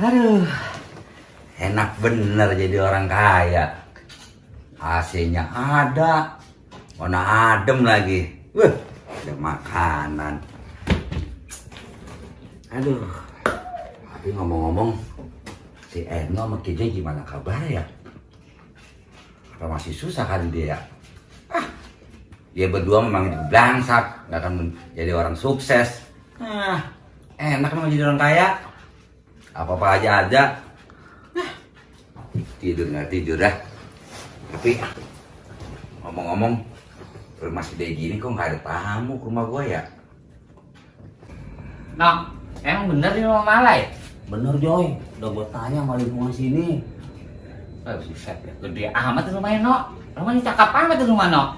Aduh, enak bener jadi orang kaya. AC-nya ada, warna adem lagi. Ada makanan. Aduh, tapi ngomong-ngomong, si Eno sama Kijay gimana kabar ya? Apa masih susah kali dia ya? Dia berdua memang belangsak, nggak akan jadi orang sukses. Enak memang jadi orang kaya. Apa-apa aja ada. Tidur nggak tidur dah. Tapi ngomong-ngomong, masih kayak gini kok nggak ada tamu ke rumah gua ya? Nok, emang bener nih rumah Malai? Bener Joy, udah gua tanya sama lingkungan sini. Buset ya, gede amat tuh rumahnya Nok. Rumahnya cakep amat tuh rumah Nok.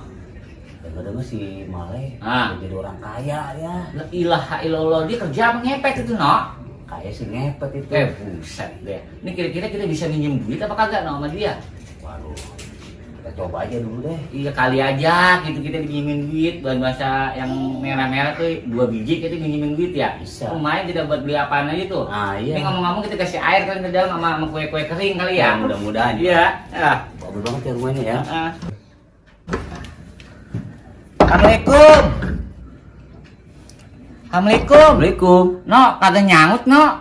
Dengar-dengar si Malai jadi orang kaya ya. La ilaha illallah, dia kerja apa ngepet itu Nok? Kayak si ngepet itu. Buset deh. Ini kira-kira kita bisa minjem duit apa kagak Nok sama dia? Waduh, kita coba aja dulu deh. Iya kali aja gitu kita dipinjemin duit buat bahasa yang merah-merah tuh 2 biji kita minjemin duit ya. Bisa. Lumayan kita buat beli apaan aja tuh. Iya. Ini ngomong-ngomong kita kasih air kan ke dalam sama kue-kue kering kali ya. Mudah-mudahan. Iya. Bagus banget ya rumahnya ya. Assalamualaikum. Assalamualaikum. Assalamualaikum. Nok, kagak nyangut Nok.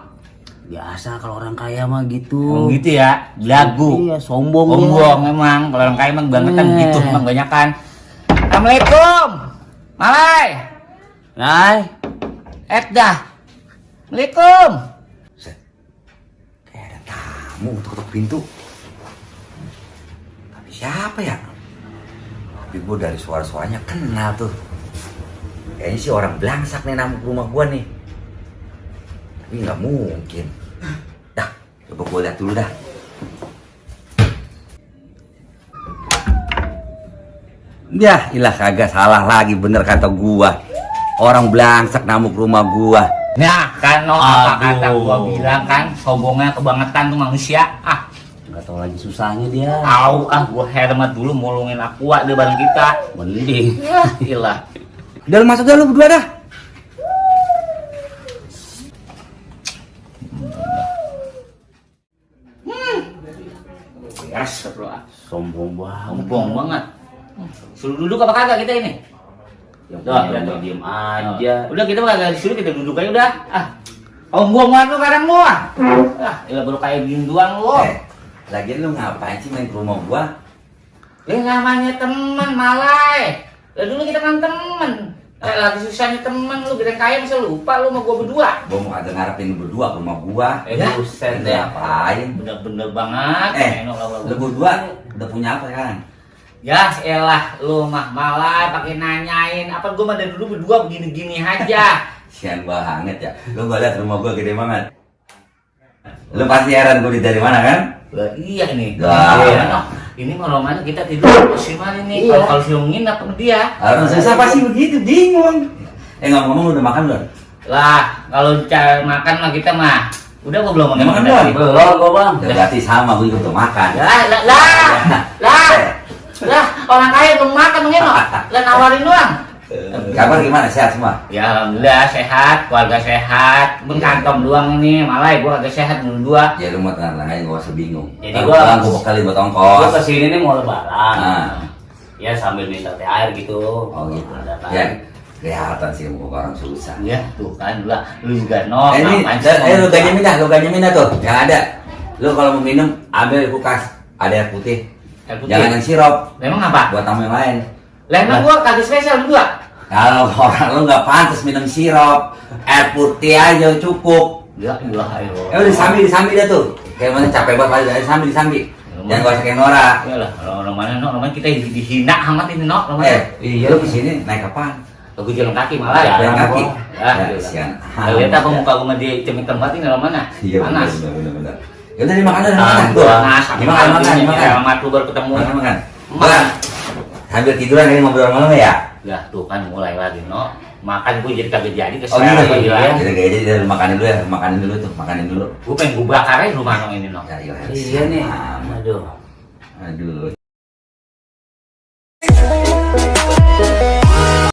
Biasa kalau orang kaya mah gitu. Oh gitu ya, belagu. Iya, sombong. Sombong emang, kalau orang kaya emang bangetan gitu, emang banyakan. Assalamualaikum. Malai. Hai. Dah. Assalamualaikum. Kayak ada tamu ketuk pintu. Tapi siapa ya? Tapi gue dari suara-suaranya kenal tuh. Kayaknya sih orang belangsak nih namu ke rumah gue nih. Tapi nggak mungkin. Dah, coba gue lihat dulu dah. Ya, ilah kagak salah lagi bener kata gua. Orang belangsak namu ke rumah gua. Nah, kan Nok, apa kata gua bilang kan, sombongnya kebangetan tuh manusia. Nggak tahu lagi susahnya dia. Gua hemat dulu molongin Aqua dia bareng kita. Mending. Ilah. Udah lu masuk dah lu berdua dah. Yes, bro. Sombong banget. Sombong banget. Suruh duduk apa kagak kita ini? Ya Udah, diem aja. Udah kita kagak disuruh, kita duduk aja udah. Sombong banget lu kadang lu. Ya baru kayak gini doang lu. Lagian lu ngapain sih main ke rumah gua? Namanya teman Malai. Lah dulu kita kan temen. Lagi susahnya temen lu, kita kaya masa lupa lu sama gua berdua. Gua mau ada ngarepin lu berdua ke rumah gua. Buset deh. Ngapain? Bener-bener banget. Lu berdua udah punya apa sekarang? Ya elah lu mah Malai pakai nanyain apa gua mah dari dulu berdua begini-gini aja. Sian banget ya. Lu gua lihat rumah gua gede banget. Lu pasti heran gua dari mana kan? Lah iya nih. Lah. Ini malam mana kita tidur si Mali nih. Kalau si nginap sama dia. Orang susah pasti begitu, bingung. Ngomong-ngomong udah makan belum? Lah, kalau makan mah kita mah udah gua belum Udah makan belum? Belum gua, Bang. Berarti sama gua juga belum makan. Lah, orang kaya belum makan mungkin loh. Lah nawarin doang. Kabar gimana? Sehat semua? Ya alhamdulillah sehat, keluarga sehat. Kantong doang ini, Malai gua agak sehat dua. Ya lu mau tenang aja, gak usah bingung. Jadi gua bekali buat Gua ongkos. kesini nih mau lebaran. Ya sambil minta teh air gitu. Oh gitu. Ada kan. Ya, kelihatan sih muka orang susah. Ya, tuh kan lah. Lu juga no. Ini, lu gak nyemin tuh, yang ada. Lu kalau mau minum, ambil kulkas, ada air putih. Jangan yang sirup. Memang apa? Buat tamu yang lain. Lah emang gua kagak spesial berdua. Kalau orang lu nggak pantas minum sirup, air putih aja cukup. Ya ilah ayo. Udah disambi dah tuh. Kayak mana capek banget disambi. Jangan gua kayak Nora. Iyalah, orang mana no, orang kita dihina amat ini no, Iya lu kesini naik kapan? Aku jalan kaki malah ya. Jalan kaki. Ya, kasihan. Lihat apa muka gua dia hitam-hitam banget ini orang mana? Iya panas. Bener. Ya udah dimakan makan. Panas. Dimakan. Amat lu baru ketemu. Makan. Sambil tiduran ini ngobrol malam ya? Ya tuh kan mulai lagi no. Makan gue jadi kagak jadi Oh iya, jadi makanin dulu ya, makanin dulu. Gue pengen gue bakar aja rumah no ini no. Ya, iya nih. Aduh. Aduh.